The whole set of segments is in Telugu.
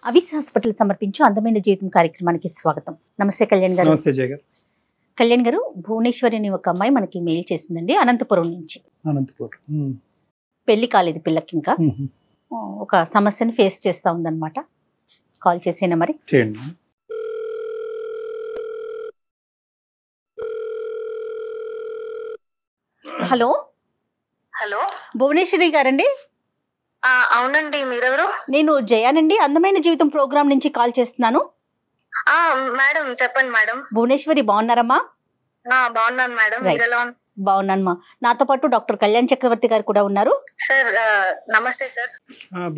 అవిస్ హాస్పిటల్ సమర్పించు అందమైన జీవితం కార్యక్రమానికి స్వాగతం. నమస్తే కళ్యాణ్ గారు. నమస్తే జయ గారు. కళ్యాణ్ గారు, భువనేశ్వరి అని ఒక అమ్మాయి మనకి మెయిల్ చేసిందండి, అనంతపురం నుంచి. పెళ్లి కాలేదు పిల్లకి, ఇంకా ఒక సమస్యని ఫేస్ చేస్తా ఉందన్నమాట. కాల్ చేసేనా మరి? చేయండి. హలో హలో, భువనేశ్వరి గారండి? అవునండి, మీరెవరు? నేను జయానండి, అందమైన జీవితం ప్రోగ్రామ్ నుంచి కాల్ చేస్తున్నాను. మేడం చెప్పండి మేడం. భువనేశ్వరి బాగున్నారమ్మా? బాగున్నాను మేడం, మీరు ఎలా ఉన్నారు? బాగున్నానమ్మా. నాతో పాటు డాక్టర్ కళ్యాణ్ చక్రవర్తి గారు కూడా ఉన్నారు. సార్ నమస్తే సార్.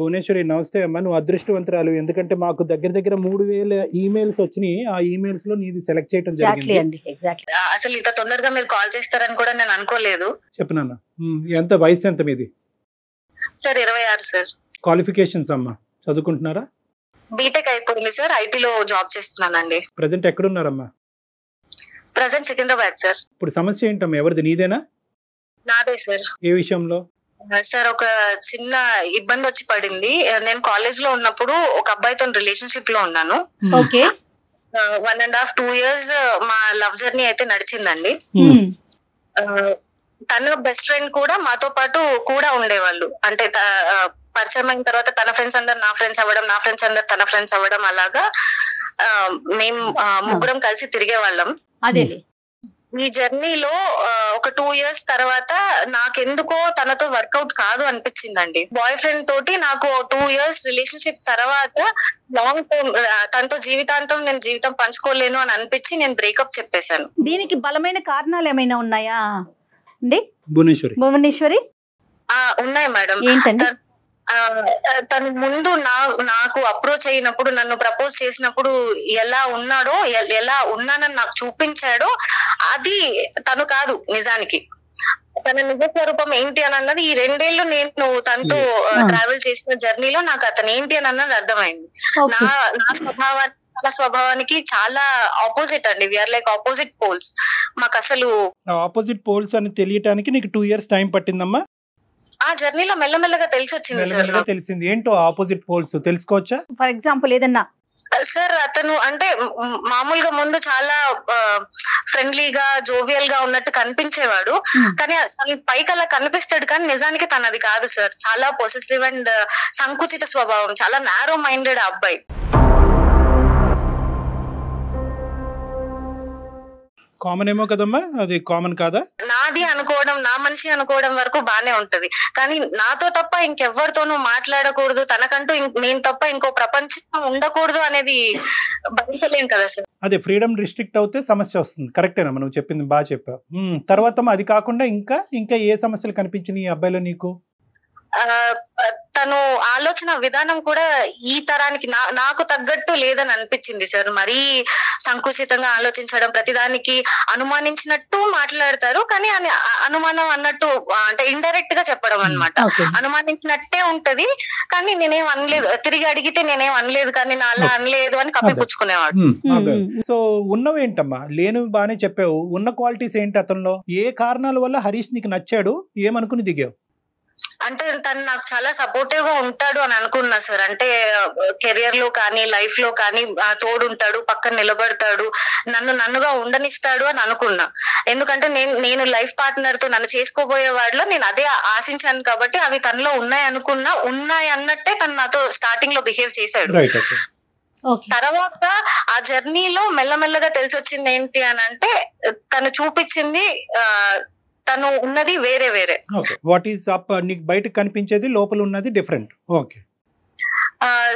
భువనేశ్వరి నమస్తే అమ్మా. నువ్వు అదృష్టవంతురాలు, ఎందుకంటే మాకు దగ్గర 3000 ఈమెయిల్స్ వచ్చినాయి. ఆ ఈమెయిల్స్ లో నీది సెలెక్ట్ చేయడం జరిగింది. అసలు ఇంత తొందరగా మీరు కాల్ చేస్తారని కూడా నేను అనుకోలేదు. చెప్పనా, ఎంత వయసు ఎంత మీది? Sir 26 sir. క్వాలిఫికేషన్స్ అమ్మా, చదువుకుంటున్నారా? బీటెక్ అయిపోయింది సార్, ఐటీలో జాబ్ చేస్తున్నానండి. ప్రెసెంట్ ఎక్కడున్నారమ్మా? Present Secunderabad sir. ఇప్పుడు సమస్య ఏంటమ్మా? ఎవరిది, నీదేనా? నాదే సార్. ఏ విషయంలో? సార్ ఒక చిన్న ఇబ్బంది వచ్చి పడింది. నేను కాలేజ్ లో ఉన్నప్పుడు ఒక అబ్బాయితో రిలేషన్షిప్ లో ఉన్నాను. ఓకే. 1.5 2 years మా లవ్ జర్నీ అయితే నడిచిందండి. తన బెస్ట్ ఫ్రెండ్ కూడా మాతో పాటు కూడా ఉండేవాళ్ళు. అంటే పరిచయం అయిన తర్వాత తన ఫ్రెండ్స్ అందరు నా ఫ్రెండ్స్ అవ్వడం, నా ఫ్రెండ్స్ అందరు తన ఫ్రెండ్స్ అవ్వడం, అలాగా మేము ముగ్గురం కలిసి తిరిగే వాళ్ళం. అదే ఈ జర్నీలో ఒక 2 years తర్వాత నాకెందుకో తనతో వర్కౌట్ కాదు అనిపించిందండి. బాయ్ ఫ్రెండ్ తోటి నాకు 2 years రిలేషన్షిప్ తర్వాత లాంగ్ టర్మ్ తనతో జీవితాంతం నేను జీవితం పంచుకోలేను అని అనిపించి నేను బ్రేకప్ చెప్పేశాను. దీనికి బలమైన కారణాలు ఏమైనా ఉన్నాయా అండి భువనేశ్వరి? ఉన్నాయి మేడం. ఏంటంటే తను ముందు నాకు అప్రోచ్ అయినప్పుడు, నన్ను ప్రపోజ్ చేసినప్పుడు ఎలా ఉన్నాడో, ఎలా ఉన్నానని నాకు చూపించాడో అది తను కాదు. నిజానికి తన నిజ స్వరూపం ఏంటి అని అన్నది ఈ 2 ఏళ్ళు నేను తనతో ట్రావెల్ చేసిన జర్నీలో నాకు అతను ఏంటి అని అన్నది అర్థమైంది. నా స్వభావానికి చాలా ఆపోజిట్ అండి. We are like opposite poles. మాకు అసలు ఆపోజిట్ పోల్స్ అని తెలియటానికి నీకు 2 years టైం పట్టిందమ్మా? ఆ జర్నీలో మెల్లమెల్లగా తెలిసి వచ్చింది సార్. తెలిసింది ఏంటో ఆపోజిట్ పోల్స్ తెలుసుకోవచ్చా? ఫర్ ఎగ్జాంపుల్ ఏదన్నా సార్, అతను అంటే మామూలుగా ముందు చాలా ఫ్రెండ్లీగా జోవియల్ గా ఉన్నట్టు కనిపించేవాడు. కానీ పైకి అలా కనిపిస్తాడు, కానీ నిజానికి తనది కాదు సార్. చాలా పొసెసివ్ అండ్ సంకుచిత స్వభావం, చాలా నారో మైండెడ్ అబ్బాయి. కామన్ ఏమో కదమ్మా, అది కామన్ కాదా? నాది అనుకోవడం, నా మనిషి అనుకోవడం వరకు బానే ఉంటది, కానీ నాతో తప్ప ఇంకెవ్వరితోనూ మాట్లాడకూడదు, తనకంటూ నేను తప్ప ఇంకో ప్రపంచం ఉండకూడదు అనేది భరించలేం కదా సార్. అదే ఫ్రీడమ్ రిస్ట్రిక్ట్ అవుతే సమస్య వస్తుంది. కరెక్టేనమ్మా, నువ్వు చెప్పింది బాగా చెప్పావు. తర్వాత అది కాకుండా ఇంకా ఏ సమస్యలు కనిపించినాయి ఈ అబ్బాయిలో నీకు? తను ఆలోచన విధానం కూడా ఈ తరానికి నాకు తగ్గట్టు లేదని అనిపించింది సార్. మరీ సంకుచితంగా ఆలోచించడం, ప్రతిదానికి అనుమానించినట్టు మాట్లాడతారు, కానీ అనుమానం అన్నట్టు అంటే ఇండైరెక్ట్ గా చెప్పడం అన్నమాట. అనుమానించినట్టే ఉంటది, కానీ నేనేం అనలేదు, తిరిగి అడిగితే నేనేం అనలేదు, కానీ నా అలా అనలేదు అని కప్పిపుచ్చుకునేవాడు. సో ఉన్నవేంటమ్మా? లేను బానే చెప్పావు, ఉన్న క్వాలిటీస్ ఏంటి అతనిలో? ఏ కారణాల వల్ల హరీష్ నీకు నచ్చాడు, ఏమనుకుని దిగావు? అంటే తను నాకు చాలా సపోర్టివ్ గా ఉంటాడు అని అనుకున్నా సార్. అంటే కెరియర్ లో కానీ లైఫ్ లో కానీ తోడుంటాడు, పక్కన నిలబడతాడు, నన్నుగా ఉండనిస్తాడు అని అనుకున్నా. ఎందుకంటే నేను లైఫ్ పార్ట్నర్ తో నన్ను చేసుకోబోయే వాడిలో నేను అదే ఆశించాను, కాబట్టి అవి తనలో ఉన్నాయి అన్నట్టే తను నాతో స్టార్టింగ్ లో బిహేవ్ చేశాడు. తర్వాత ఆ జర్నీలో మెల్లమెల్లగా తెలిసి వచ్చింది ఏంటి అని అంటే, తను చూపించింది తను ఉన్నది వేరే. What is up? నీకు బయట కనిపించేది, లోపల ఉన్నది డిఫరెంట్. ఓకే.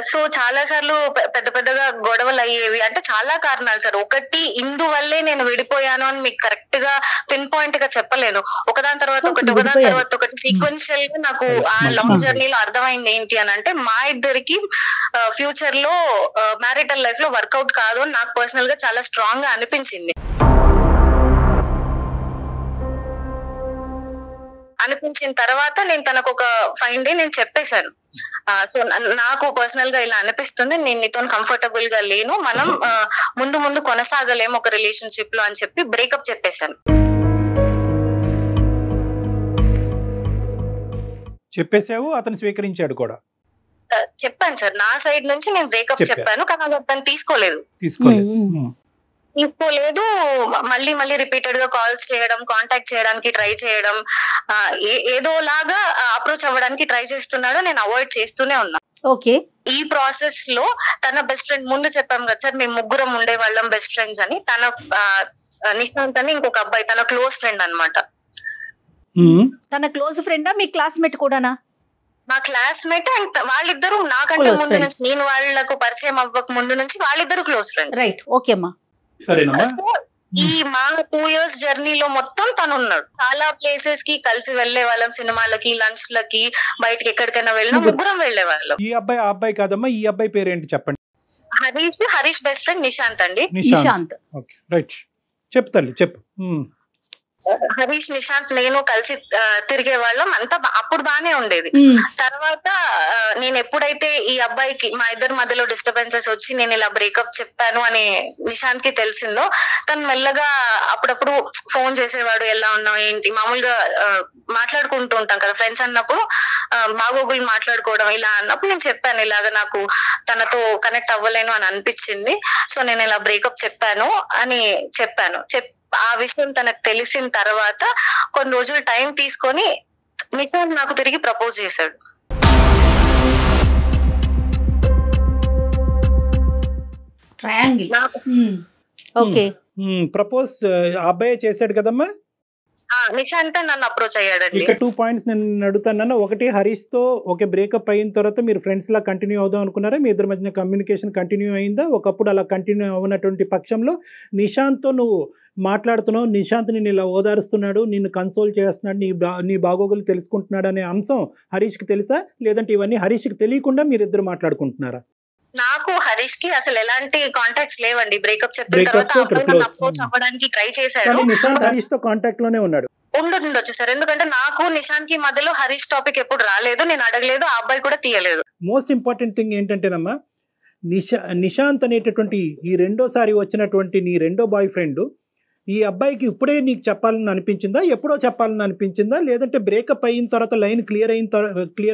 సో చాలా సార్లు పెద్దగా గొడవలు అయ్యేవి. అంటే చాలా కారణాలు సార్. ఒకటి ఇందువల్లే నేను విడిపోయాను అని మీకు కరెక్ట్ గా పిన్ పాయింట్ గా చెప్పలేను. ఒకదాని తర్వాత ఒకటి సీక్వెన్షియల్ గా నాకు ఆ లాంగ్ జర్నీలో అర్థమైంది ఏంటి అని అంటే, మా ఇద్దరికి ఫ్యూచర్ లో మ్యారిటల్ లైఫ్ లో వర్కౌట్ కాదు అని నాకు పర్సనల్ గా చాలా స్ట్రాంగ్ గా అనిపించింది. అనిపించిన తర్వాత నేను తనకు ఒక ఫైన్ డే నేను చెప్పేశాను. సో నాకు పర్సనల్ గా ఇలా అనిపిస్తుంది, నేను నీతో కంఫర్టబుల్ గా లేను, మనం ముందు కొనసాగలేము ఒక రిలేషన్షిప్ లో అని చెప్పి బ్రేకప్ చెప్పేశాను. చెప్పేసావు, అతను స్వీకరించాడు కూడా? చెప్పాను సార్, నా సైడ్ నుంచి నేను బ్రేకప్ చెప్పాను, కానీ అది తను తీసుకోలేదు. మళ్ళీ మళ్ళీ రిపీటెడ్ గా కాల్స్ చేయడం, కాంటాక్ట్ చేయడానికి ట్రై చేయడం, ఏదో లాగా అప్రోచ్ అవ్వడానికి ట్రై చేస్తున్నాడు. నేను అవాయిడ్ చేస్తూనే ఉన్నా. ఓకే. ఈ ప్రాసెస్ లో తన బెస్ట్ ఫ్రెండ్, ముందు చెప్పాం కదా సార్ మేము ముగ్గురం ఉండేవాళ్ళం బెస్ట్ ఫ్రెండ్స్ అని, తన నిశాంత్ అని ఇంకొక అబ్బాయి తన క్లోజ్ ఫ్రెండ్ అన్నమాట. తన క్లోజ్ ఫ్రెండా మీ క్లాస్మేట్ కూడానా? మా క్లాస్మేట్ అండ్ వాళ్ళిద్దరు నాకంటే ముందు నుంచి, నేను వాళ్ళకు పరిచయం అవ్వక ముందు నుంచి వాళ్ళిద్దరు క్లోజ్ ఫ్రెండ్స్. రైట్, ఓకే అమ్మా. ఈ మా 2 years జర్నీలో మొత్తం తను ఉన్నాడు. చాలా ప్లేసెస్ కి కలిసి వెళ్లే వాళ్ళం, సినిమాలకి, లంచ్ లకి, బయటకి ఎక్కడికైనా వెళ్ళినా ముగ్గురం వెళ్లే వాళ్ళం. ఈ అబ్బాయి ఆ అబ్బాయి కాదమ్మా, ఈ అబ్బాయి పేరేంటి చెప్పండి? హరీష్ బెస్ట్ ఫ్రెండ్ నిశాంత్ అండి. నిశాంత్. ఓకే రైట్, చెప్తాను చెప్పు. హరీష్, నిశాంత్, నేను కలిసి తిరిగే వాళ్ళం, అంతా అప్పుడు బానే ఉండేది. తర్వాత నేను ఎప్పుడైతే ఈ అబ్బాయికి మా ఇద్దరి మధ్యలో డిస్టర్బెన్సెస్ వచ్చి నేను ఇలా బ్రేకప్ చెప్పాను అని నిశాంత్ కి తెలిసిందో, తను మెల్లగా అప్పుడప్పుడు ఫోన్ చేసేవాడు, ఎలా ఉన్నావు ఏంటి, మామూలుగా మాట్లాడుకుంటూ ఉంటాం కదా ఫ్రెండ్స్ అన్నప్పుడు, బాగోగులు మాట్లాడుకోవడం. ఇలా అన్నప్పుడు నేను చెప్పాను, ఇలాగ నాకు తనతో కనెక్ట్ అవ్వలేను అని అనిపించింది, సో నేను ఇలా బ్రేకప్ చెప్పాను అని చెప్పాను. ఆ విషయం తనకు తెలిసిన తర్వాత కొన్ని రోజులు టైం తీసుకొని నిశాంత్ నాకు తిరిగి ప్రపోజ్ చేశాడు. ట్రయాంగిల్. ఓకే. ప్రపోజ్ అబ్బాయి చేశాడు కదమ్మా? నిశాంత్ నన్ను అప్రోచ్ అయ్యాడండి. ఇక్కడ 2 points నేను అడుగుతాను. ఒకటి, హరీష్ తో ఓకే బ్రేకప్ అయిన తర్వాత మీరు ఫ్రెండ్స్ లా కంటిన్యూ అవుదాం అనుకున్నారా? మీ ఇద్దరి మధ్య కమ్యూనికేషన్ కంటిన్యూ అయిందా? ఒకప్పుడు అలా కంటిన్యూ అవ్వనటువంటి పక్షంలో నిశాంత్ తో నువ్వు మాట్లాడుతున్నావు, నిశాంత్ నిన్ను ఇలా ఓదారుస్తున్నాడు, నిన్ను కన్సోల్ చేస్తున్నాడు, నీ బాగోగులు తెలుసుకుంటున్నాడు అనే అంశం హరీష్కి తెలుసా? లేదంటే ఇవన్నీ హరీష్కి తెలియకుండా మీరిద్దరు మాట్లాడుకుంటున్నారా? నాకు హరీష్ కి అసలు ఎలాంటి కాంటాక్ట్స్ లేవండి. బ్రేకప్ చెప్పిన తర్వాత అప్రోచ్ అవ్వడానికి ట్రై చేశాడు. నిశాంత్ హరీష్ తో కాంటాక్ట్ లోనే ఉన్నాడు. ఉండొచ్చు సార్, ఎందుకంటే నాకు నిశాంత్ కి మధ్యలో హరీష్ టాపిక్ ఎప్పుడు రాలేదు, నేను అడగలేదు, ఆ అబ్బాయి కూడా తీయలేదు. మోస్ట్ ఇంపార్టెంట్ థింగ్ ఏంటంటేనమ్మా, నిశాంత్ అనేటటువంటి ఈ రెండోసారి వచ్చినటువంటి నీ రెండో బాయ్ ఫ్రెండ్ ఈ అబ్బాయికి ఇప్పుడే నీకు చెప్పాలని అనిపించిందా, ఎప్పుడో చెప్పాలని అనిపించిందా, లేదంటే బ్రేకప్ అయిన తర్వాత లైన్ క్లియర్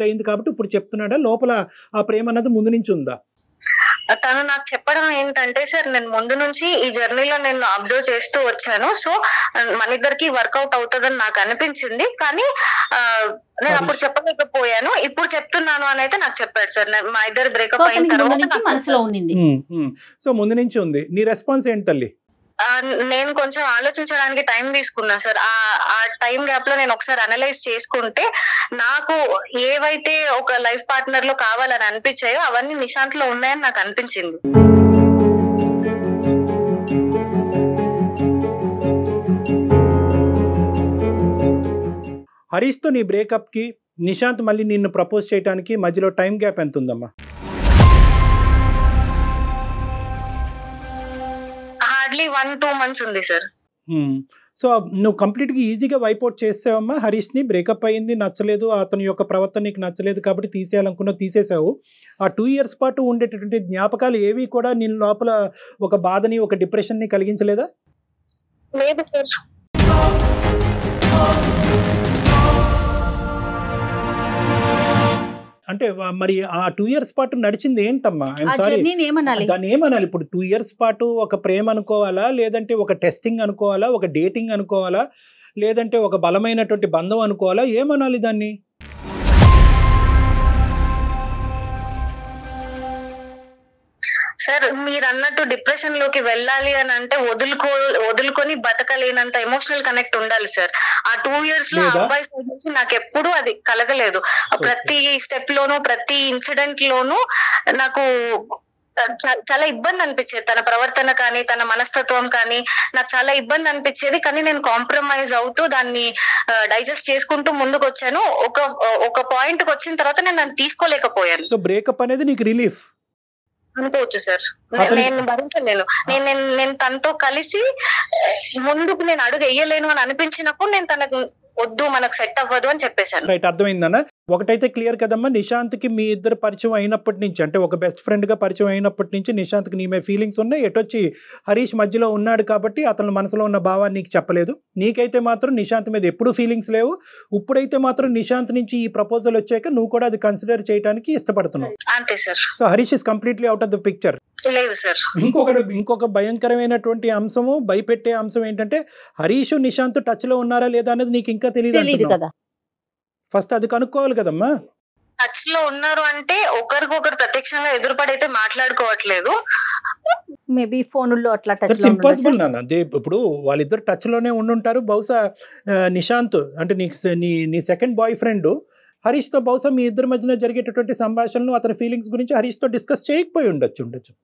అయింది కాబట్టి ఇప్పుడు చెప్తున్నాడా, లోపల ఆ ప్రేమ అన్నది ముందు నుంచి ఉందా? తను నాకు చెప్పడం ఏంటంటే, సార్ నేను ముందు నుంచి ఈ జర్నీలో నేను అబ్జర్వ్ చేస్తూ వచ్చాను, సో మన ఇద్దరికి వర్కౌట్ అవుతుందని నాకు అనిపించింది, కానీ నేను అప్పుడు చెప్పలేకపోయాను, ఇప్పుడు చెప్తున్నాను అని అయితే నాకు చెప్పాడు సార్. మా ఇద్దరు బ్రేకప్ అయిన తర్వాత మనసులో ఉంది. సో ముందు నుంచి ఉంది. నీ రెస్పాన్స్ ఏంటి తల్లి? నేను కొంచెం ఆలోచించడానికి టైం తీసుకున్నా సార్. ఆ టైం గ్యాప్ లో నేను ఒకసారి అనలైజ్ చేసుకుంటే నాకు ఏవైతే ఒక లైఫ్ పార్ట్నర్ లో కావాలని అనిపించాయో అవన్నీ నిశాంత్ లో ఉన్నాయని నాకు అనిపించింది. హరీష్ తో నీ బ్రేకప్ కి నిశాంత్ మళ్ళీ నిన్ను ప్రపోజ్ చేయడానికి మధ్యలో టైం గ్యాప్ ఎంత ఉందమ్మా? హార్డ్లీ 1-2 months ఉంది సార్. సో నువ్వు కంప్లీట్ గా ఈజీగా వైపౌట్ చేసావమ్మా హరీష్ ని? బ్రేకప్ అయింది, నచ్చలేదు, అతని యొక్క ప్రవర్తన నీకు నచ్చలేదు కాబట్టి తీసేయాలనుకున్నావు, తీసేసావు. ఆ 2 years పాటు ఉండేటటువంటి జ్ఞాపకాలు ఏవి కూడా నీ లోపల ఒక బాధని, ఒక డిప్రెషన్ ని కలిగించలేదా? లేదు సార్. అంటే మరి ఆ 2 years పాటు నడిచింది ఏంటమ్మా? దాన్ని ఏమనాలి? ఇప్పుడు 2 years పాటు ఒక ప్రేమ అనుకోవాలా, లేదంటే ఒక టెస్టింగ్ అనుకోవాలా, ఒక డేటింగ్ అనుకోవాలా, లేదంటే ఒక బలమైనటువంటి బంధం అనుకోవాలా, ఏమనాలి దాన్ని? సార్ మీరు అన్నట్టు డిప్రెషన్ లోకి వెళ్ళాలి అని అంటే వదులుకొని బతకలేనంత ఎమోషనల్ కనెక్ట్ ఉండాలి సార్. ఆ 2 years లో అబ్బాయి సైడ్ నుంచి నాకు ఎప్పుడు అది కలగలేదు. ప్రతి స్టెప్ లోను, ప్రతి ఇన్సిడెంట్ లోను నాకు చాలా ఇబ్బంది అనిపించేది. తన ప్రవర్తన కానీ, తన మనస్తత్వం కానీ నాకు చాలా ఇబ్బంది అనిపించేది. కానీ నేను కాంప్రమైజ్ అవుతూ దాన్ని డైజెస్ట్ చేసుకుంటూ ముందుకు వచ్చాను. ఒక పాయింట్ కి వచ్చిన తర్వాత నేను దాన్ని తీసుకోలేకపోయాను. సో బ్రేకప్ అనేది నీకు రిలీఫ్ అనుకోవచ్చు సార్. నేను భరించలేను. నేను తనతో కలిసి ముందుకు నేను అడుగు వేయలేను అని అనిపించినప్పుడు నేను తనకు వద్దు, మనకు సెట్ అవ్వదు అని చెప్పేశాను. రైట్, అర్థమైందన్న. ఒకటైతే క్లియర్ కదమ్మా, నిశాంత్కి మీ ఇద్దరు పరిచయం అయినప్పటి నుంచి, అంటే ఒక బెస్ట్ ఫ్రెండ్గా పరిచయం అయినప్పటి నుంచి నిశాంత్కి నీ మీద ఫీలింగ్స్ ఉన్నాయి. ఎటొచ్చి హరీష్ మధ్యలో ఉన్నాడు కాబట్టి అతని మనసులో ఉన్న భావాన్ని నీకు చెప్పలేదు. నీకైతే మాత్రం నిశాంత్ మీద ఎప్పుడూ ఫీలింగ్స్ లేవు. ఇప్పుడైతే మాత్రం నిశాంత్ నుంచి ఈ ప్రపోజల్ వచ్చాక నువ్వు కూడా అది కన్సిడర్ చేయడానికి ఇష్టపడుతున్నావు. అంతే sir. So Harish is completely out of the picture. లేదు సార్. ఇంకొక భయంకరమైనటువంటి అంశము, భయపెట్టే అంశం ఏంటంటే హరీష్ నిశాంత్ టచ్ లో ఉన్నారా లేదా అనేది నీకు ఇంకా తెలియదు కదా. ఫస్ట్ అది కనుక్కోవాలి కదమ్మా. టచ్ లో ఉన్నారు అంటే ఒకరికొకరు ప్రత్యక్షంగా ఎదురుపడైతే మాట్లాడుకోవట్లేదు. మేబీ ఫోన్లో అట్లా టచ్ ఇంపాసిబుల్ నాన్న. ఇప్పుడు వాళ్ళిద్దరు టచ్ లోనే ఉండుంటారు. బహుశా నిశాంత్ అంటే నీ సెకండ్ బాయ్ ఫ్రెండ్ హరీష్ తో బహుశా మీ ఇద్దరి మధ్యన జరిగేటటువంటి సంభాషణలు, అతని ఫీలింగ్స్ గురించి హరీష్ తో డిస్కస్ చేయకపోయి ఉండొచ్చు.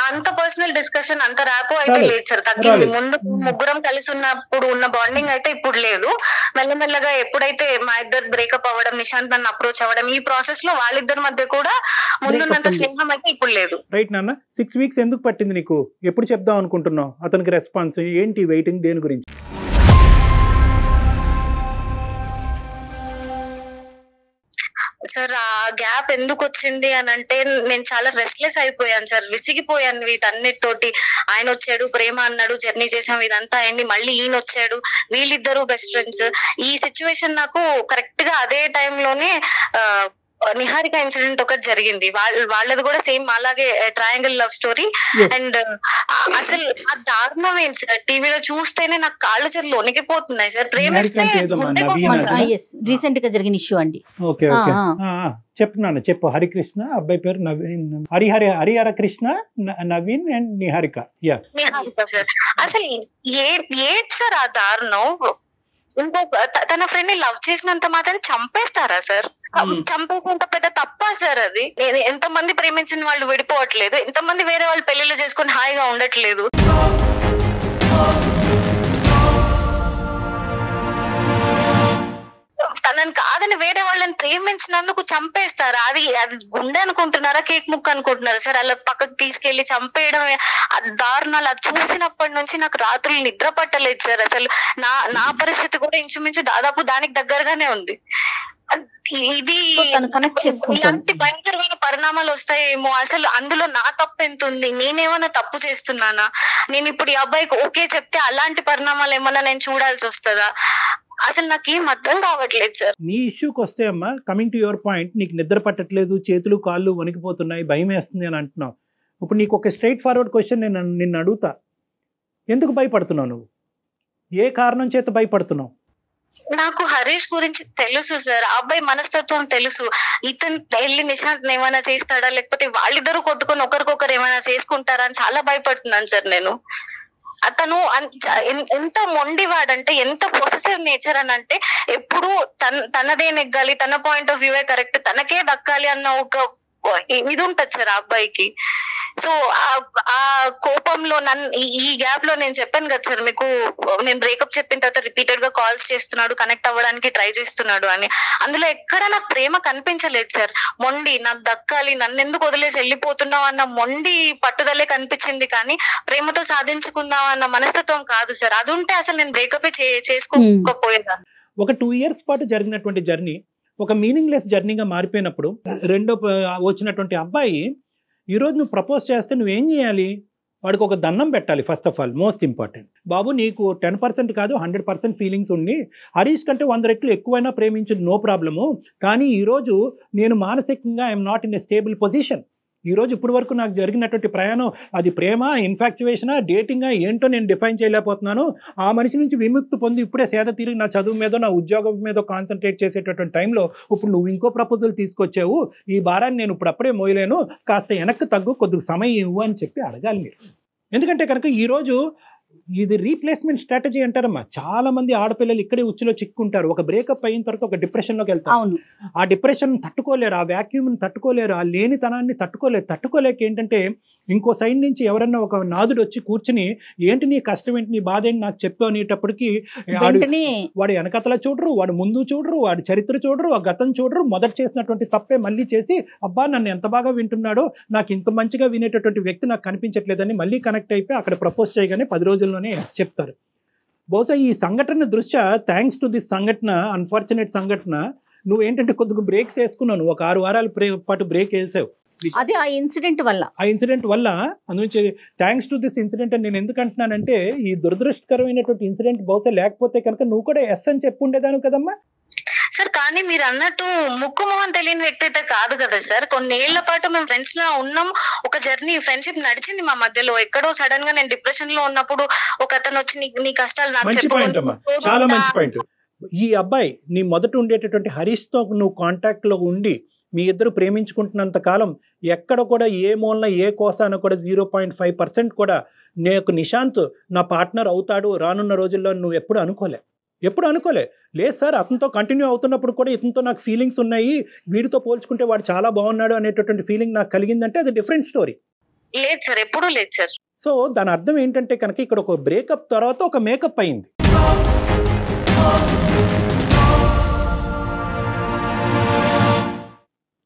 అంత పర్సనల్ డిస్కషన్, అంత ర్యాపో అయితే లేదు సార్. తగ్గింది. ముందు ముగ్గురం కలిసి ఉన్నప్పుడు ఉన్న బాండింగ్ అయితే ఇప్పుడు లేదు. మెల్లమెల్లగా ఎప్పుడైతే మా ఇద్దరు బ్రేకప్ అవ్వడం, నిశాంత్ నన్ను అప్రోచ్ అవ్వడం, ఈ ప్రాసెస్ లో వాళ్ళిద్దరి మధ్య కూడా ముందున్నంత స్నేహం అయితే ఇప్పుడు లేదు. రైట్ నాన్న. 6 weeks ఎందుకు పట్టింది నీకు? ఎప్పుడు చెప్దాం అనుకుంటున్నావు? అతనికి రెస్పాన్స్ ఏంటి? వెయిటింగ్ దేని గురించి? సార్ ఆ గ్యాప్ ఎందుకు వచ్చింది అని అంటే నేను చాలా రెస్ట్లెస్ అయిపోయాను సార్. విసిగిపోయాను వీటన్నిటితోటి. ఆయన వచ్చాడు, ప్రేమ అన్నాడు, జర్నీ చేసాం, ఇదంతా అయింది. మళ్ళీ ఈయన వచ్చాడు, వీళ్ళిద్దరు బెస్ట్ ఫ్రెండ్స్. ఈ సిచ్యువేషన్ నాకు కరెక్ట్ గా అదే టైంలోనే నిహారిక ఇన్సిడెంట్ ఒకటి జరిగింది. వాళ్ళది కూడా సేమ్ అలాగే ట్రయాంగిల్ లవ్ స్టోరీ. అండ్ అసలు ఆ దారుణం ఏంటి సార్, టీవీలో చూస్తేనే నాకు కాళ్ళు చేతులు వణికిపోతున్నాయి సార్. ప్రేమిస్తే రీసెంట్ గా జరిగిన ఇష్యూ అండి. చెప్పు. హరికృష్ణ, అబ్బాయి పేరు నవీన్, హరిహర కృష్ణ, నవీన్ అండ్ నిహారిక. సార్ అసలు ఏంటి సార్ ఆ దారుణం? ఇంకో తన ఫ్రెండ్ ని లవ్ చేసినంత మాత్రం చంపేస్తారా సార్? చంపేసినంత పెద్ద తప్పా సార్ అది? ఎంత మంది ప్రేమించిన వాళ్ళు విడిపోవట్లేదు, ఎంతమంది వేరే వాళ్ళు పెళ్లిళ్ళు చేసుకుని హాయిగా ఉండట్లేదు. తనని కాదని వేరే వాళ్ళని ప్రేమించినందుకు చంపేస్తారా? అది గుండె అనుకుంటున్నారా, కేక్ ముక్క అనుకుంటున్నారా సార్? అలా పక్కకు తీసుకెళ్లి చంపేయడం దారుణాలు అది చూసినప్పటి నుంచి నాకు రాత్రులు నిద్ర పట్టలేదు సార్. అసలు నా పరిస్థితి కూడా ఇంచుమించు దాదాపు దానికి దగ్గరగానే ఉంది. ఇది ఇలాంటి భయంకరమైన పరిణామాలు వస్తాయేమో. అసలు అందులో నా తప్పు ఎంత ఉంది? నేనేమన్నా తప్పు చేస్తున్నానా? నేను ఇప్పుడు ఈ అబ్బాయికి ఓకే చెప్తే అలాంటి పరిణామాలు ఏమన్నా నేను చూడాల్సి వస్తుందా? అసలు నాకేం అర్థం కావట్లేదు సార్. నీ ఇష్యూకి వస్తే అమ్మా, కమింగ్ టు యువర్ పాయింట్, నీకు నిద్ర పట్టట్లేదు, చేతులు కాళ్ళు వణికిపోతున్నాయి, భయం వేస్తుంది అని అంటున్నావు. ఇప్పుడు నీకు ఒక స్ట్రైట్ ఫార్వర్డ్ క్వశ్చన్ నేను నిన్ను అడుగుతా. ఎందుకు భయపడుతున్నావు నువ్వు? ఏ కారణం చేత భయపడుతున్నావు? నాకు హరీష్ గురించి తెలుసు సార్, ఆ అబ్బాయి మనస్తత్వం తెలుసు. ఇతను వెళ్ళి నిశాంత్ ఏమైనా చేస్తాడా, లేకపోతే వాళ్ళిద్దరూ కొట్టుకొని ఒకరికొకరు ఏమైనా చేసుకుంటారా అని చాలా భయపడుతున్నాను సార్ నేను. అతను ఎంత మొండివాడంటే, ఎంత పొసెసివ్ నేచర్ అని అంటే, ఎప్పుడు తనదే నెగ్గాలి, తన పాయింట్ ఆఫ్ వ్యూ కరెక్ట్, తనకే దక్కాలి అన్న ఒక ఇది ఉంటది సార్ ఆ అబ్బాయికి. సో ఆ కోపంలో ఈ గ్యాప్ లో నేను చెప్పాను కదా సార్ మీకు, నేను బ్రేకప్ చెప్పిన తర్వాత రిపీటెడ్ గా కాల్స్ చేస్తున్నాడు, కనెక్ట్ అవ్వడానికి ట్రై చేస్తున్నాడు అని. అందులో ఎక్కడ నాకు ప్రేమ కనిపించలేదు సార్. మొండి, నాకు దక్కాలి, నన్ను ఎందుకు వదిలేసి వెళ్ళిపోతున్నావు అన్న మొండి పట్టుదలే కనిపించింది, కానీ ప్రేమతో సాధించుకుందాం అన్న మనస్తత్వం కాదు సార్. అది ఉంటే అసలు నేను బ్రేకప్ చేసుకోకపోయేదాన్ని. ఒక 2 years పాటు జరిగినటువంటి జర్నీ ఒక మీనింగ్లెస్ జర్నీగా మారిపోయినప్పుడు రెండో వచ్చినటువంటి అబ్బాయి ఈరోజు నువ్వు ప్రపోజ్ చేస్తే నువ్వేం చేయాలి? వాడికి ఒక దండం పెట్టాలి. First of all most important, బాబు నీకు 10% కాదు 100% ఫీలింగ్స్ ఉండి హరీష్ కంటే 100 రెట్లు ఎక్కువైనా ప్రేమించదు, నో ప్రాబ్లము. కానీ ఈరోజు నేను మానసికంగా I'm not in a stable position. ఈరోజు ఇప్పటి వరకు నాకు జరిగినటువంటి ప్రయాణం అది ప్రేమ, ఇన్ఫాక్చువేషనా, డేటింగా ఏంటో నేను డిఫైన్ చేయలేకపోతున్నాను. ఆ మనిషి నుంచి విముక్తి పొంది ఇప్పుడే సేద తీరి నా చదువు మీద, నా ఉద్యోగం మీద కాన్సన్ట్రేట్ చేసేటటువంటి టైంలో ఇప్పుడు నువ్వు ఇంకో ప్రపోజల్ తీసుకొచ్చావు, ఈ భారాన్ని నేను ఇప్పుడు అప్పుడే మోయలేను, కాస్త వెనక్కి తగ్గు, కొద్దిగా సమయం ఇవ్వు అని చెప్పి అడగాలి మీరు. ఎందుకంటే కనుక ఈరోజు ఇది రీప్లేస్మెంట్ స్ట్రాటజీ అంటారమ్మా. చాలా మంది ఆడపిల్లలు ఇక్కడే ఉచ్చులో చిక్కుంటారు. ఒక బ్రేకప్ అయిన తర్వాత ఒక డిప్రెషన్లోకి వెళ్తారు. ఆ డిప్రెషన్ తట్టుకోలేరు, ఆ వ్యాక్యూమ్ని తట్టుకోలేరు, ఆ లేనితనాన్ని తట్టుకోలేక ఏంటంటే ఇంకో సైడ్ నుంచి ఎవరన్నా ఒక నాదుడు వచ్చి కూర్చుని ఏంటి నీ కష్టం ఏంటి, నీ బాధ ఏంటి నాకు చెప్పు అనేటప్పటికి వాడు వెనకతల చూడరు, వాడు ముందు చూడరు, వాడి చరిత్ర చూడరు, ఆ గతం చూడరు, మొదట చేసినటువంటి తప్పే మళ్ళీ చేసి అబ్బా నన్ను ఎంత బాగా వింటున్నాడో, నాకు ఇంత మంచిగా వినేటటువంటి వ్యక్తి నాకు కనిపించట్లేదని మళ్ళీ కనెక్ట్ అయిపోయి అక్కడ ప్రపోజ్ చేయగానే 10 రోజుల్లోనే చెప్తారు. బహుశా ఈ సంఘటన దృష్ట్యా, థ్యాంక్స్ టు దిస్ సంఘటన, అన్ఫార్చునేట్ సంఘటన, నువ్వేంటంటే కొద్దిగా బ్రేక్స్ వేసుకున్నావు, ఒక 6 వారాల పాటు బ్రేక్ వేసావు. అది ఆ ఇన్సిడెంట్ వల్ల అందునుంచి థ్యాంక్స్ టు దిస్ ఇన్సిడెంట్ అని నేను ఎందుకు అంటున్నానంటే, ఈ దురదృష్టకరమైనటువంటి ఇన్సిడెంట్ బహుశా లేకపోతే కనుక నువ్వు కూడా ఎస్ అని చెప్పుండేదాను కదమ్మా. సార్ కానీ మీరు అన్నట్టు ముక్కు మొహం తెలియని వ్యక్తి అయితే కాదు కదా సార్. కొన్ని ఏళ్ల పాటు మేము ఫ్రెండ్స్ లా ఉన్నాం, ఒక జర్నీ ఫ్రెండ్షిప్ నడిచింది మా మధ్యలో. ఎక్కడో సడన్ గా నేను డిప్రెషన్ లో ఉన్నప్పుడు ఒక అతను వచ్చి నీ కష్టాలు నాకు మంచి పాయింట్ అమ్మా, చాలా మంచి పాయింట్. ఈ అబ్బాయి నీ మొదట ఉండేటటువంటి హరీష్ తో నువ్వు కాంటాక్ట్ లో ఉండి మీ ఇద్దరు ప్రేమించుకుంటున్నంత కాలం ఎక్కడ కూడా ఏ మూలన ఏ కోసాన కూడా 0.5% కూడా నేను నిశాంత్ నా పార్ట్నర్ అవుతాడు రానున్న రోజుల్లో నువ్వు ఎప్పుడు అనుకోలే లేదు సార్. అతనితో కంటిన్యూ అవుతున్నప్పుడు కూడా ఇతనితో నాకు ఫీలింగ్స్ ఉన్నాయి, వీడితో పోల్చుకుంటే వాడు చాలా బాగున్నాడు అనేటటువంటి ఫీలింగ్ నాకు కలిగిందంటే అది డిఫరెంట్ స్టోరీ. లేదు సార్, ఎప్పుడూ లేదు సార్. సో దాని అర్థం ఏంటంటే కనుక ఇక్కడ ఒక బ్రేకప్ తర్వాత ఒక మేకప్ అయింది.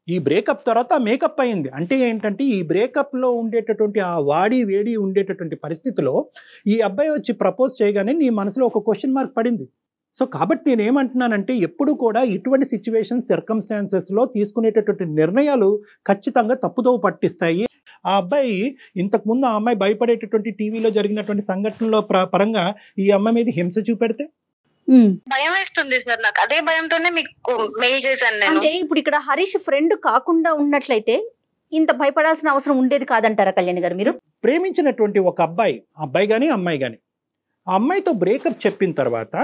ఈ బ్రేకప్ తర్వాత మేకప్ అయింది అంటే ఏంటంటే, ఈ బ్రేకప్లో ఉండేటటువంటి ఆ వాడి వేడి ఉండేటటువంటి పరిస్థితిలో ఈ అబ్బాయి వచ్చి ప్రపోజ్ చేయగానే నీ మనసులో ఒక క్వశ్చన్ మార్క్ పడింది. సో కాబట్టి నేనేమంటున్నానంటే, ఎప్పుడు కూడా ఇటువంటి సిచ్యువేషన్ సర్కమ్స్టాన్సెస్లో తీసుకునేటటువంటి నిర్ణయాలు ఖచ్చితంగా తప్పుదోవ పట్టిస్తాయి. ఆ అబ్బాయి ఇంతకుముందు ఆ అమ్మాయి భయపడేటటువంటి టీవీలో జరిగినటువంటి సంఘటనలో పరంగా ఈ అమ్మాయి మీద హింస చూపెడితే భయం వేస్తుంది సార్ నాకు. అదే భయంతోనే మీకు మెయిల్ చేశాను నేను. అంటే ఇప్పుడు ఇక్కడ హరీష్ ఫ్రెండ్ కాకుండా ఉన్నట్లయితే ఇంత భయపడాల్సిన అవసరం ఉండేది కాదంటారా కళ్యాణి గారు మీరు? ప్రేమించినటువంటి ఒక అబ్బాయి కానీ అమ్మాయి కానీ ఆ అమ్మాయితో బ్రేకప్ చెప్పిన తర్వాత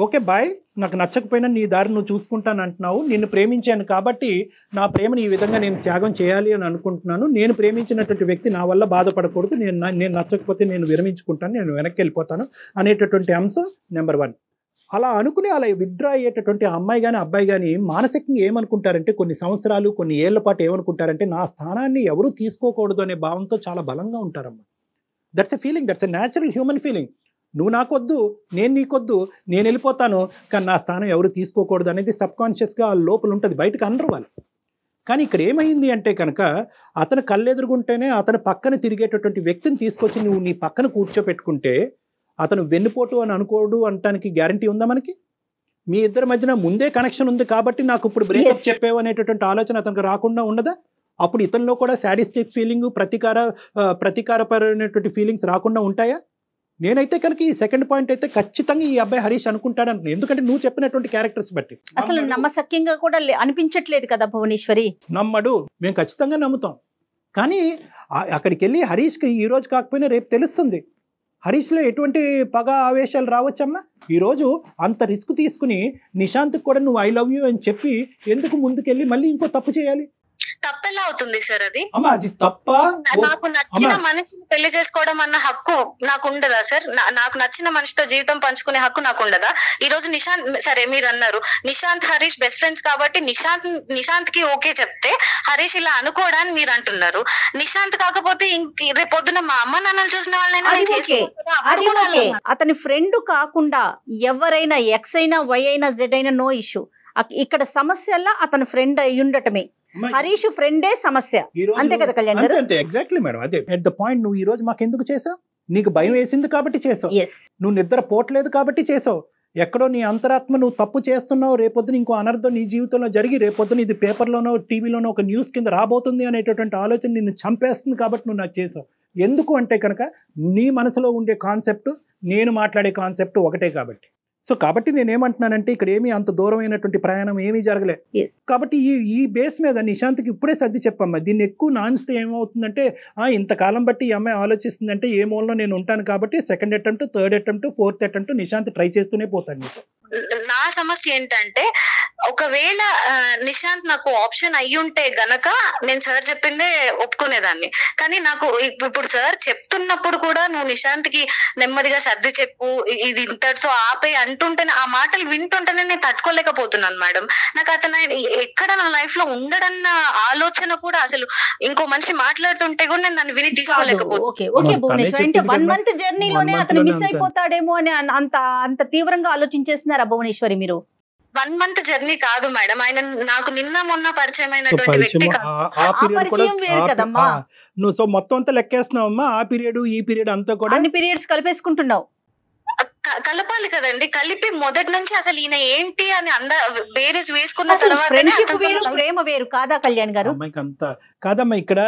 ఓకే బాయ్, నాకు నచ్చకపోయినా నీ దారి నువ్వు చూసుకుంటాను అంటున్నావు, నిన్ను ప్రేమించాను కాబట్టి నా ప్రేమను ఈ విధంగా నేను త్యాగం చేయాలి అని అనుకుంటున్నాను, నేను ప్రేమించినటువంటి వ్యక్తి నా వల్ల బాధపడకూడదు, నేను నచ్చకపోతే నేను విరమించుకుంటాను, నేను వెనక్కి వెళ్ళిపోతాను అనేటటువంటి అంశం నెంబర్ 1. అలా అనుకుని అలా విత్డ్రా అయ్యేటటువంటి అమ్మాయి కానీ అబ్బాయి కానీ మానసికంగా ఏమనుకుంటారంటే, కొన్ని సంవత్సరాలు కొన్ని ఏళ్ల పాటు ఏమనుకుంటారంటే, నా స్థానాన్ని ఎవరూ తీసుకోకూడదు అనే భావంతో చాలా బలంగా ఉంటారమ్మా. That's a feeling, that's a natural human feeling. నువ్వు నాకొద్దు, నేను నీకొద్దు, నేను వెళ్ళిపోతాను, కానీ నా స్థానం ఎవరు తీసుకోకూడదు అనేది సబ్కాన్షియస్గా లోపల ఉంటుంది, బయటకు అనరు వాళ్ళు. కానీ ఇక్కడ ఏమైంది అంటే కనుక, అతను కళ్ళెదురుగుంటేనే అతను పక్కన తిరిగేటటువంటి వ్యక్తిని తీసుకొచ్చి నువ్వు నీ పక్కన కూర్చోపెట్టుకుంటే అతను వెన్నుపోటు అని అనుకోడు అనటానికి గ్యారంటీ ఉందా మనకి? మీ ఇద్దరి మధ్యన ముందే కనెక్షన్ ఉంది కాబట్టి నాకు ఇప్పుడు బ్రేకప్ చెప్పేవు అనేటటువంటి ఆలోచన అతనికి రాకుండా ఉండదా? అప్పుడు ఇతనిలో కూడా సాడిస్టిక్ ఫీలింగ్, ప్రతీకారపరమైనటువంటి ఫీలింగ్స్ రాకుండా ఉంటాయా? నేనైతే కనుక ఈ సెకండ్ పాయింట్ అయితే ఖచ్చితంగా ఈ అబ్బాయి హరీష్ అనుకుంటాడు అంటున్నాను. ఎందుకంటే నువ్వు చెప్పినటువంటి క్యారెక్టర్స్ బట్టి అసలు నమ్మసక్యంగా కూడా అనిపించట్లేదు కదా భువనేశ్వరి. నమ్మడు, మేము ఖచ్చితంగా నమ్ముతాం. కానీ అక్కడికి వెళ్ళి హరీష్కి ఈ రోజు కాకపోయినా రేపు తెలుస్తుంది హరీష్లో ఎటువంటి పగ ఆవేశాలు రావచ్చమ్మా. ఈరోజు అంత రిస్క్ తీసుకుని నిశాంత్కి కూడా నువ్వు ఐ లవ్ యూ అని చెప్పి ఎందుకు ముందుకెళ్ళి మళ్ళీ ఇంకో తప్పు చేయాలి? తప్పెలా అవుతుంది సార్ అది? అది తప్ప నాకు నచ్చిన మనిషిని పెళ్లి చేసుకోవడం అన్న హక్కు నాకు ఉండదా సార్? నాకు నచ్చిన మనిషితో జీవితం పంచుకునే హక్కు నాకు ఉండదా? ఈ రోజు నిశాంత్, సరే మీరు అన్నారు నిశాంత్ హరీష్ బెస్ట్ ఫ్రెండ్స్ కాబట్టి నిశాంత్ కి ఓకే చెప్తే హరీష్ ఇలా అనుకోవడానికి మీరు అంటున్నారు. నిశాంత్ కాకపోతే రేపు పొద్దున మా అమ్మ నాన్నలు చూసిన వాళ్ళైనా అతని ఫ్రెండ్ కాకుండా ఎవరైనా ఎక్స్ అయినా వై అయినా జెడ్ అయినా నో ఇష్యూ. ఇక్కడ సమస్యల్లో అతని ఫ్రెండ్ అయి ఉండటమే, హరీష్ ఫ్రెండే సమస్య. అంతే కదా కళ్యాణ్ గారు? అంతే, ఎగ్జాక్ట్లీ మేడం. అదే ఎట్ ద పాయింట్. నువ్వు ఈ రోజు మాకు ఎందుకు చేసావు? నీకు భయం వేసింది కాబట్టి చేసావు, నువ్వు నిద్ర పోవట్లేదు కాబట్టి చేసావు, ఎక్కడో నీ అంతరాత్మ నువ్వు తప్పు చేస్తున్నావు, రేపొద్దున ఇంకో అనర్థం నీ జీవితంలో జరిగి రేపొద్దున ఇది పేపర్లోనో టీవీలోనో ఒక న్యూస్ కింద రాబోతుంది అనేటటువంటి ఆలోచన నిన్ను చంపేస్తుంది కాబట్టి నువ్వు నాకు చేసావు. ఎందుకు అంటే కనుక నీ మనసులో ఉండే కాన్సెప్ట్, నేను మాట్లాడే కాన్సెప్ట్ ఒకటే కాబట్టి. సో కాబట్టి నేనేమంటున్నానంటే, ఇక్కడ ఏమీ అంత దూరమైనటువంటి ప్రయాణం ఏమీ జరగలే కాబట్టి ఈ బేస్ మీద నిశాంత్కి ఇప్పుడే సర్ది చెప్పమ్మా. దీన్ని ఎక్కువ నాన్స్తే ఏమవుతుందంటే, ఇంతకాలం బట్టి ఈ అమ్మాయి ఆలోచిస్తుందంటే ఏ మూలలో నేను ఉంటాను కాబట్టి second attempt, third attempt, fourth attempt Nishant try చేస్తూనే పోతాను నీకు. నా సమస్య ఏంటంటే, ఒకవేళ నిశాంత్ నాకు ఆప్షన్ అయ్యి ఉంటే గనక నేను సార్ చెప్పిందే ఒప్పుకునేదాన్ని. కానీ నాకు ఇప్పుడు సార్ చెప్తున్నప్పుడు కూడా నువ్వు నిశాంత్ కి నెమ్మదిగా సర్ది చెప్పు, ఇది ఇంతటితో ఆపే అంటుంటేనే, ఆ మాటలు వింటుంటేనే నేను తట్టుకోలేకపోతున్నాను మేడం. నాకు అతను ఎక్కడ నా లైఫ్ లో ఉండడన్న ఆలోచన కూడా, అసలు ఇంకో మనిషి మాట్లాడుతుంటే కూడా నేను దాన్ని విని తీసుకోలేకపోతున్నాను. 1 month జర్నీలోనే అతను మిస్ అయిపోతాడేమో అని అంత తీవ్రంగా ఆలోచించేస్తున్నారా భువనేశ్వరి మీరు? 1 month జర్నీ కాదు మేడం, ఆయన నాకు నిన్న మొన్న పరిచయం అయినటువంటి వ్యక్తి కాదు. నువ్వు సో మొత్తం అంతా లెక్కేస్తున్నావమ్మా, ఆ పీరియడ్ ఈ పీరియడ్ అంతా కూడా అన్ని పీరియడ్స్ కలిపేసుకుంటున్నావు. కలపాలి కదండి, కలిపి మొదటి నుంచి అసలు ఈయన ఏంటి అని బేరీస్ వేసుకున్న తర్వాత ఫ్రెండ్షిప్ వేరు ప్రేమ వేరు కాదా కళ్యాణ్ గారు? అమ్మాయికి అంతా కాదమ్మా, ఇక్కడ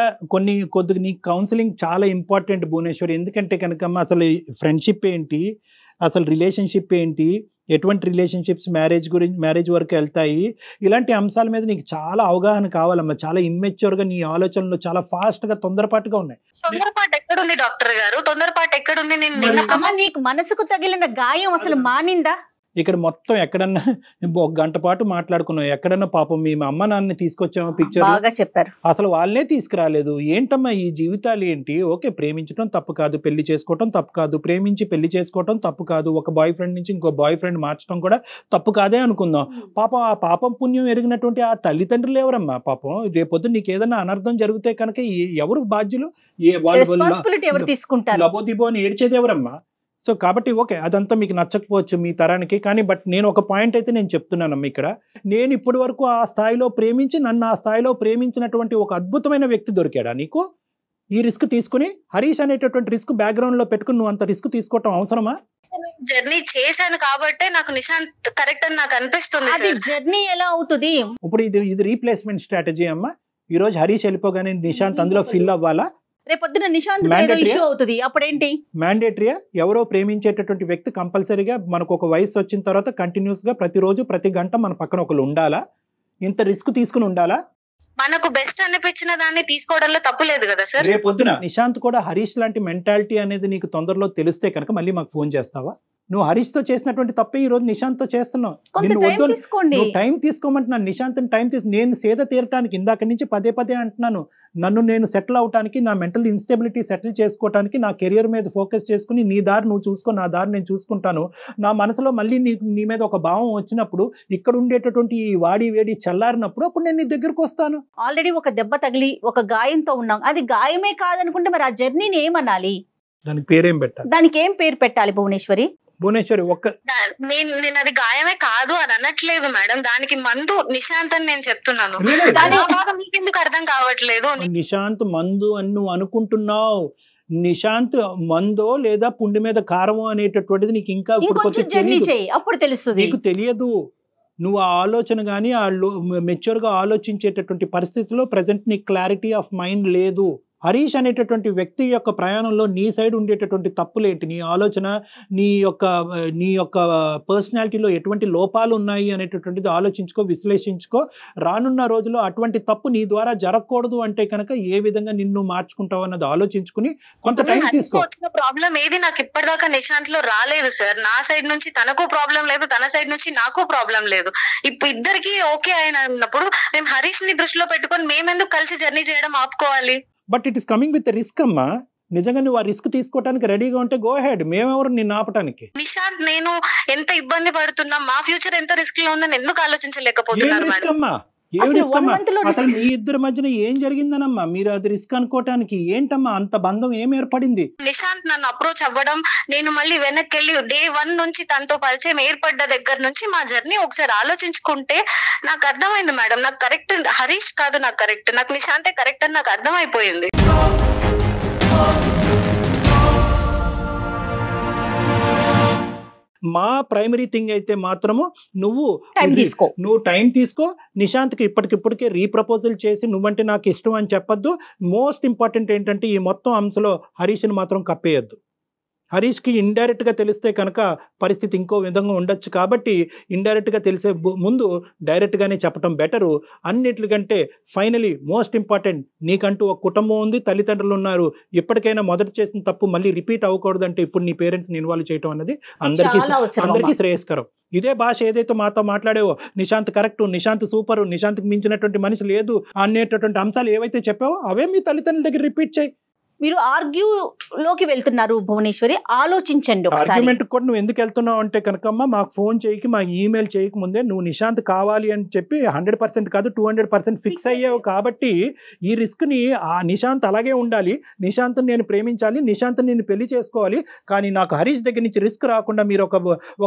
కొద్దిగా నీ కౌన్సిలింగ్ చాలా ఇంపార్టెంట్ భువనేశ్వరి. ఎందుకంటే కనుకమ్మా అసలు ఫ్రెండ్షిప్ ఏంటి, అసలు రిలేషన్షిప్ ఏంటి, ఎటువంటి రిలేషన్షిప్స్ మ్యారేజ్ వరకు వెళ్తాయి, ఇలాంటి అంశాల మీద నీకు చాలా అవగాహన కావాలమ్మా. చాలా ఇమ్మెచ్యూర్గా నీ ఆలోచనలు చాలా ఫాస్ట్గా తొందరపాటుగా ఉన్నాయి. తొందరపాటు ఎక్కడుంది డాక్టర్ గారు, తొందరపాటు ఎక్కడుంది? నేను నీకు మనసుకు తగిలిన గాయం అసలు మానిందా? ఇక్కడ మొత్తం ఎక్కడన్నా 1 గంట పాటు మాట్లాడుకున్నాం. ఎక్కడన్నా పాపం మీ అమ్మ నాన్నని తీసుకొచ్చామో పిక్చర్, బాగా చెప్పారు. అసలు వాళ్ళనే తీసుకురాలేదు. ఏంటమ్మా ఈ జీవితాలు ఏంటి? ఓకే, ప్రేమించడం తప్పు కాదు, పెళ్లి చేసుకోవటం తప్పు కాదు, ప్రేమించి పెళ్లి చేసుకోవటం తప్పు కాదు, ఒక బాయ్ ఫ్రెండ్ నుంచి ఇంకో బాయ్ ఫ్రెండ్ మార్చడం కూడా తప్పు కాదే అనుకుందాం. పాపం ఆ పాపం పుణ్యం ఎరిగినటువంటి ఆ తల్లిదండ్రులు ఎవరమ్మా? పాపం రేపొద్దు నీకు ఏదైనా అనర్థం జరిగితే కనుక ఎవరు బాధ్యులు? ఎవరు తీసుకుంటారు? లబోదిబో అని ఏడ్చేది ఎవరమ్మా? సో కాబట్టి ఓకే, అదంతా మీకు నచ్చకపోవచ్చు మీ తరానికి, కానీ బట్ నేను ఒక పాయింట్ అయితే నేను చెప్తున్నానమ్మా. ఇక్కడ నేను ఇప్పటి వరకు ఆ స్థాయిలో ప్రేమించి నన్ను ఆ స్థాయిలో ప్రేమించినటువంటి ఒక అద్భుతమైన వ్యక్తి దొరికాడా నీకు? ఈ రిస్క్ తీసుకుని హరీష్ అనేటటువంటి రిస్క్ బ్యాక్గ్రౌండ్ లో పెట్టుకుని నువ్వు అంత రిస్క్ తీసుకోవటం అవసరమా? జర్నీ చేశాను కాబట్టే నాకు నిశాంత్ కరెక్ట్ అని నాకు అనిపిస్తుంది. జర్నీ ఎలా అవుతుంది ఇప్పుడు? ఇది రీప్లేస్మెంట్ స్ట్రాటజీ అమ్మా. ఈ రోజు హరీష్ వెళ్ళిపోగానే నిశాంత్ అందులో ఫిల్ అవ్వాలా? రేపొద్దున నిశాంత్ ఏదో ఇష్యూ అవుతుంది, అప్పుడేంటి? మ్యాండేటరీయా? ఎవరో ప్రేమించేటటువంటి వ్యక్తి కంపల్సరీగా మనకు ఒక వయసు వచ్చిన తర్వాత కంటిన్యూస్ గా ప్రతిరోజు ప్రతి గంట మన పక్కన ఒకరు ఉండాలా? ఇంత రిస్క్ తీసుకుని ఉండాలా? మనకు బెస్ట్ అనిపించిన దాన్ని తీసుకోవడంలో తప్పు లేదు కదా సార్. రేపొద్దున నిశాంత్ కూడా హరీష్ లాంటి మెంటాలిటీ అనేది నీకు తొందరలో తెలిస్తే కనుక మళ్ళీ మాకు ఫోన్ చేస్తావా? నువ్వు హరీష్ తో చేసినటువంటి తప్పే ఈ రోజు నిశాంత్ తో చేస్తున్నావు. నువ్వు టైం తీసుకోమంటున్నాను. నిశాంత్ నేను సేద తీరటానికి ఇందాక నుంచి పదే అంటున్నాను. నన్ను నేను సెటిల్ అవటానికి, నా మెంటల్ ఇన్స్టెబిలిటీ సెటిల్ చేసుకోవటానికి, నా కెరియర్ మీద ఫోకస్ చేసుకుని నీ దారి నువ్వు చూసుకో, నా దారి నేను చూసుకుంటాను. నా మనసులో మళ్ళీ నీ మీద ఒక భావం వచ్చినప్పుడు, ఇక్కడ ఉండేటటువంటి ఈ వాడి వేడి చల్లారినప్పుడు అప్పుడు నేను నీ దగ్గరకు వస్తాను. ఆల్రెడీ ఒక దెబ్బ తగిలి ఒక గాయంతో ఉన్నాం. అది గాయమే కాదనుకుంటే మరి ఆ జర్నీని ఏమనాలి? దానికి పేరేం పెట్టాలి? దానికి ఏం పేరు పెట్టాలి భువనేశ్వరి? నేను అది గాయమే కాదు అని అనట్లేదు మేడం, దానికి మందు నిశాంత్ అని నేను చెప్తున్నాను. మీకెందుకు అర్థం కావట్లేదు? నిశాంత్ మందు అని నువ్వు అనుకుంటున్నావు. నిశాంత్ మందో లేదా పుండి మీద కారమో అనేటటువంటిది నీకు ఇంకా అప్పుడు తెలుస్తుంది. నీకు తెలియదు. నువ్వు ఆ ఆలోచన కానీ ఆ మెచ్యూర్ గా ఆలోచించేటటువంటి పరిస్థితిలో ప్రెసెంట్ నీకు క్లారిటీ ఆఫ్ మైండ్ లేదు. హరీష్ అనేటటువంటి వ్యక్తి యొక్క ప్రయాణంలో నీ సైడ్ ఉండేటటువంటి తప్పులేంటి, నీ ఆలోచన, నీ యొక్క పర్సనాలిటీలో ఎటువంటి లోపాలు ఉన్నాయి అనేటటువంటిది ఆలోచించుకో, విశ్లేషించుకో. రానున్న రోజుల్లో అటువంటి తప్పు నీ ద్వారా జరగకూడదు అంటే కనుక ఏ విధంగా నిన్ను మార్చుకుంటావు అన్నది ఆలోచించుకుని కొంత టైం తీసుకో. ప్రాబ్లం ఏది నాకు ఇప్పటిదాకా నిశాంత్ లో రాలేదు సార్. నా సైడ్ నుంచి తనకు ప్రాబ్లం లేదు, తన సైడ్ నుంచి నాకు ప్రాబ్లం లేదు. ఇప్పుడు ఇద్దరికి ఓకే అయినప్పుడు మేము హరీష్ ని దృష్టిలో పెట్టుకొని మేమెందుకు కలిసి జర్నీ చేయడం ఆపుకోవాలి? But it is coming with risk అమ్మా. నిజంగా నువ్వు ఆ రిస్క్ తీసుకోవడానికి రెడీగా ఉంటే గో హెడ్. మేమెవరు నిన్ను ఆపటానికి? నిశాంత్ నేను ఎంత ఇబ్బంది పడుతున్నా, మా ఫ్యూచర్ ఎంత రిస్క్ లో ఉందని ఎందుకు ఆలోచించలేకపోతున్నారు మేడం? అసలు మీ ఇద్దరి మధ్యన ఏం జరిగిందనమ్మా? మీరు అది రిస్క్ అనుకోవటానికి ఏంటమ్మా అంత బంధం ఏం ఏర్పడింది? నిశాంత్ నన్ను అప్రోచ్ అవ్వడం, నేను మళ్ళీ వెనక్కి వెళ్ళి డే 1 నుంచి తనతో పరిచయం ఏర్పడ్డ దగ్గర నుంచి మా జర్నీ ఒకసారి ఆలోచించుకుంటే నాకు అర్థమైంది మేడం. నాకు కరెక్ట్ హరీష్ కాదు, నాకు నిశాంతే కరెక్ట్ అని నాకు అర్థమైపోయింది. మా ప్రైమరీ థింగ్ అయితే మాత్రము నువ్వు టైం తీసుకో. నిశాంత్కి ఇప్పటికిప్పటికే రీప్రపోజల్ చేసి నువ్వంటే నాకు ఇష్టం అని చెప్పొద్దు. మోస్ట్ ఇంపార్టెంట్ ఏంటంటే ఈ మొత్తం అంశంలో హరీష్ని మాత్రం కప్పేయద్దు. హరీష్కి ఇండైరెక్ట్గా తెలిస్తే కనుక పరిస్థితి ఇంకో విధంగా ఉండొచ్చు. కాబట్టి ఇండైరెక్ట్గా తెలిసే ముందు డైరెక్ట్గానే చెప్పడం బెటరు. అన్నిటికంటే ఫైనలీ మోస్ట్ ఇంపార్టెంట్, నీకంటూ ఒక కుటుంబం ఉంది, తల్లిదండ్రులు ఉన్నారు. ఇప్పటికైనా మొదట చేసిన తప్పు మళ్ళీ రిపీట్ అవ్వకూడదు అంటే ఇప్పుడు నీ పేరెంట్స్ని ఇన్వాల్వ్ చేయడం అనేది అందరికీ శ్రేయస్కరం. ఇదే భాష ఏదైతే మాతో మాట్లాడేవో, నిశాంత్ కరెక్ట్, నిశాంత్ సూపరు, నిశాంత్కి మించినటువంటి మనిషి లేదు అనేటటువంటి అంశాలు ఏవైతే చెప్పావో అవే మీ తల్లిదండ్రుల దగ్గర రిపీట్ చేయి. మీరు ఆర్గ్యూలోకి వెళ్తున్నారు భువనేశ్వరి, ఆలోచించండి. ఆర్గ్యుమెంట్ కూడా నువ్వు ఎందుకు వెళ్తున్నావు అంటే కనుకమ్మ మాకు ఫోన్ చేయకి, మాకు ఈమెయిల్ చేయక ముందే నువ్వు నిశాంత్ కావాలి అని చెప్పి 100% కాదు 200% ఫిక్స్ అయ్యావు. కాబట్టి ఈ రిస్క్ని ఆ నిశాంత్ అలాగే ఉండాలి, నిశాంత్ నేను ప్రేమించాలి, నిశాంత్ నేను పెళ్లి చేసుకోవాలి, కానీ నాకు హరీష్ దగ్గర నుంచి రిస్క్ రాకుండా మీరు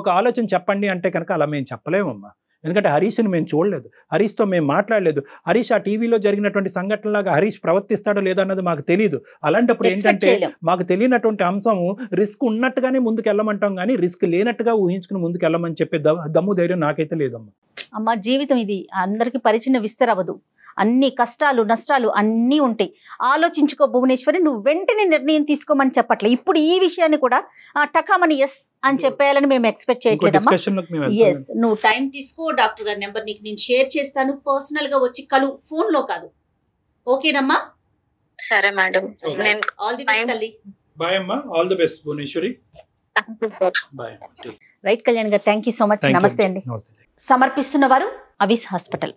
ఒక ఆలోచన చెప్పండి అంటే కనుక అలా మేము చెప్పలేమమ్మా. ఎందుకంటే హరీష్ని మేము చూడలేదు, హరీష్తో మేము మాట్లాడలేదు, హరీష్ ఆ టీవీలో జరిగినటువంటి సంఘటనలాగా హరీష్ ప్రవర్తిస్తాడో లేదో అన్నది మాకు తెలియదు. అలాంటప్పుడు ఏంటంటే మాకు తెలియనటువంటి అంశము రిస్క్ ఉన్నట్టుగానే ముందుకు వెళ్ళమంటాం, కానీ రిస్క్ లేనట్టుగా ఊహించుకుని ముందుకు వెళ్ళమని చెప్పే దమ్ము ధైర్యం నాకైతే లేదమ్మా. అమ్మ జీవితం ఇది అందరికి పరిచిన విస్తరవదు, అన్ని కష్టాలు నష్టాలు అన్నీ ఉంటాయి. ఆలోచించుకో భువనేశ్వరి, నువ్వు వెంటనే నిర్ణయం తీసుకోమని చెప్పట్లే. ఇప్పుడు ఈ విషయాన్ని కూడా టకామని ఎస్ అని చెప్పేయాలని మేము ఎక్స్పెక్ట్ చేయట్లేదమ్మా. ఎస్, నువ్వు టైం తీసుకో, డాక్టర్ గారి నెంబర్ నీకు నేను షేర్ చేస్తాను, పర్సనల్ గా వచ్చి కలు, ఫోన్ లో కాదు. ఓకేనమ్మా? సరే మేడం, ఆల్ ది బెస్ట్ తల్లి. బాయ్ అమ్మా, all the best Bhuvaneshwari. Bye. Right Kalyan గారు, థ్యాంక్ యూ సో మచ్. నమస్తే అండి. సమర్పిస్తున్న వారు అవిస్ హాస్పిటల్.